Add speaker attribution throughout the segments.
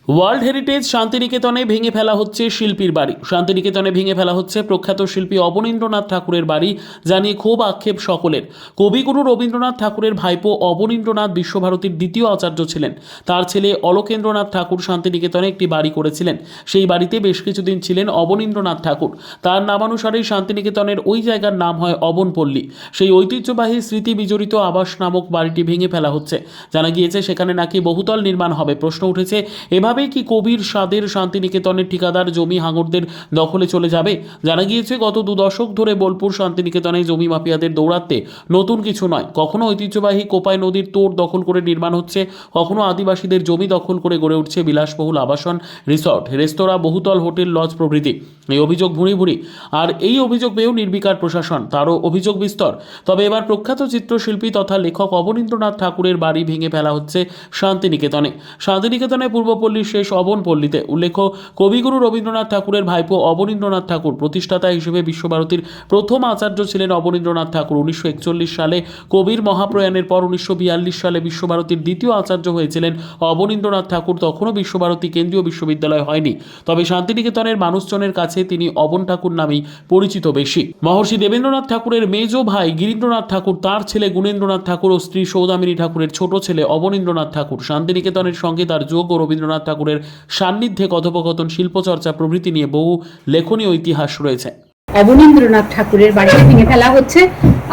Speaker 1: World heritage শান্তিনিকেতনে ভেঙে ফেলা হচ্ছে শিল্পীর বাড়ি। শান্তিনিকেতনে ভেঙে ফেলা হচ্ছে প্রখ্যাত শিল্পী অবনীন্দ্রনাথ ঠাকুরের বাড়ি, জানিয়ে ক্ষোভ আক্ষেপ সকলের। কবিগুরু রবীন্দ্রনাথ ঠাকুরের ভাইপো অবনীন্দ্রনাথ বিশ্বভারতীর দ্বিতীয় আচার্য ছিলেন। তার ছেলে অলোকেন্দ্রনাথ ঠাকুর শান্তিনিকেতনে একটি বাড়ি করেছিলেন। সেই বাড়িতে বেশ কিছুদিন ছিলেন অবনীন্দ্রনাথ ঠাকুর। তার নামানুসারেই শান্তিনিকেতনের ওই জায়গার নাম হয় অবনপল্লী। সেই ঐতিহ্যবাহী স্মৃতি বিজড়িত আবাস নামক বাড়িটি ভেঙে ফেলা হচ্ছে। জানা গিয়েছে সেখানে নাকি বহুতল নির্মাণ হবে। প্রশ্ন উঠেছে, এভাবেই কি কবির স্বাদের শান্তিনিকেতনের ঠিকাদার জমি হাঙরদের দখলে চলে যাবে? জানা গিয়েছে গত 2 দশক ধরে বোলপুর শান্তিনিকেতনে জমি মাফিয়াদের দৌরাত্মে নতুন কিছু নয়। কখনো ঐতিহ্যবাহী কোপাই নদীর তোড় দখল করে নির্মাণ হচ্ছে, কখনো আদিবাসীদের জমি দখল করে গড়ে উঠছে বিলাসবহুল আবাসন, রিসর্ট, রেস্তোরাঁ, বহুতল হোটেল, লজ প্রভৃতি। এই অভিযোগ ভুঁড়ি ভুঁড়ি। আর এই অভিযোগ পেয়েও নির্বিকার প্রশাসন, তারও অভিযোগ বিস্তর। তবে এবার প্রখ্যাত চিত্রশিল্পী তথা লেখক অবনীন্দ্রনাথ ঠাকুরের বাড়ি ভেঙে ফেলা হচ্ছে শান্তিনিকেতনে। শান্তিনিকেতনে পূর্বপল্লীর শেষ অবনপল্লীতে। উল্লেখ্য, কবিগুরু রবীন্দ্রনাথ ঠাকুরের ভাইপো অবনীন্দ্রনাথ ঠাকুর প্রতিষ্ঠাতা হিসেবে বিশ্বভারতীর প্রথম আচার্য ছিলেন অবনীন্দ্রনাথ ঠাকুর। 1941 সালে কবির মহাপ্রয়াণের পর 1942 সালে বিশ্বভারতীর দ্বিতীয় আচার্য হয়েছিলেন অবনীন্দ্রনাথ ঠাকুর। তখনও বিশ্বভারতী কেন্দ্রীয় বিশ্ববিদ্যালয় হয়নি। তবে শান্তিনিকেতনের মানুষজনের কাছে তিনি অবন ঠাকুর নামেই পরিচিত বেশি। মহর্ষি দেবেন্দ্রনাথ ঠাকুরের মেজ ভাই গিরীন্দ্রনাথ ঠাকুর, তার ছেলে গুণেন্দ্রনাথ ঠাকুর ও স্ত্রী সৌদামিনী ঠাকুরের ছোট ছেলে অবনীন্দ্রনাথ ঠাকুর। শান্তিনিকেতনের সঙ্গে তার যোগ ও রবীন্দ্রনাথ ঠাকুরের সান্নিধ্যে কথোপকথন, শিল্পচর্চা প্রভৃতি নিয়ে বহু লেখনীয় ইতিহাস রয়েছে।
Speaker 2: অবনীন্দ্রনাথ ঠাকুরের বাড়িটা ভেঙে ফেলা হচ্ছে,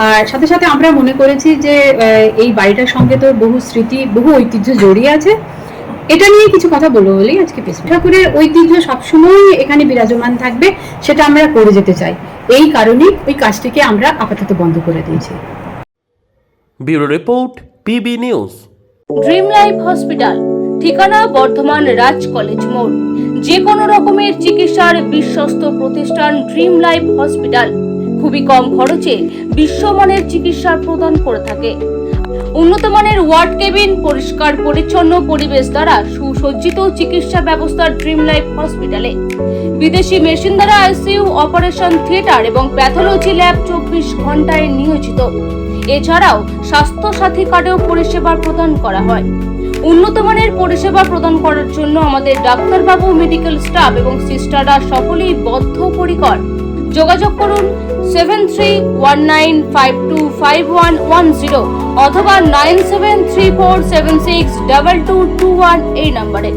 Speaker 2: আর সাথে সাথে আমরা মনে করেছি যে এই বাড়িটার সঙ্গে তো বহু স্মৃতি, বহু ঐতিহ্য জড়িয়ে আছে। এটা নিয়ে কিছু কথা বলবো বলেই আজকে ঠাকুরের ঐতিহ্য সবসময় এখানে বিরাজমান থাকবে, সেটা আমরা করে যেতে চাই। এই কারণেই ওই কাজটিকে আমরা আপাতত বন্ধ করে দিয়েছি।
Speaker 1: Bureau report, PB news.
Speaker 3: Dream life hospital, ঠিকানা বর্ধমান রাজ কলেজ মোড়। যে কোনো রকমের চিকিৎসার বিশ্বস্ত প্রতিষ্ঠান ড্রিম লাইফ হসপিটাল খুবই কম খরচে বিশ্বমানের চিকিৎসা প্রদান করে থাকে। উন্নত মানের ওয়ার্ড কেবিন, পরিষ্কার পরিচ্ছন্ন পরিবেশ দ্বারা সুসজ্জিত চিকিৎসা ব্যবস্থা ড্রিম লাইফ হসপিটালে। বিদেশি মেশিন দ্বারা আইসিইউ, অপারেশন থিয়েটার এবং প্যাথোলজি ল্যাব 24 ঘন্টায় নিয়োজিত। এছাড়াও স্বাস্থ্য সাথী কার্ডেও পরিষেবা প্রদান করা হয়। উন্নত মানের পরিষেবা প্রদান করার জন্য আমাদের ডাক্তারবাবু, মেডিকেল স্টাফ এবং সিস্টাররা সকলেই বদ্ধপরিকর। যোগাযোগ করুন 7319525110 অথবা 9734762221 এই নম্বরে।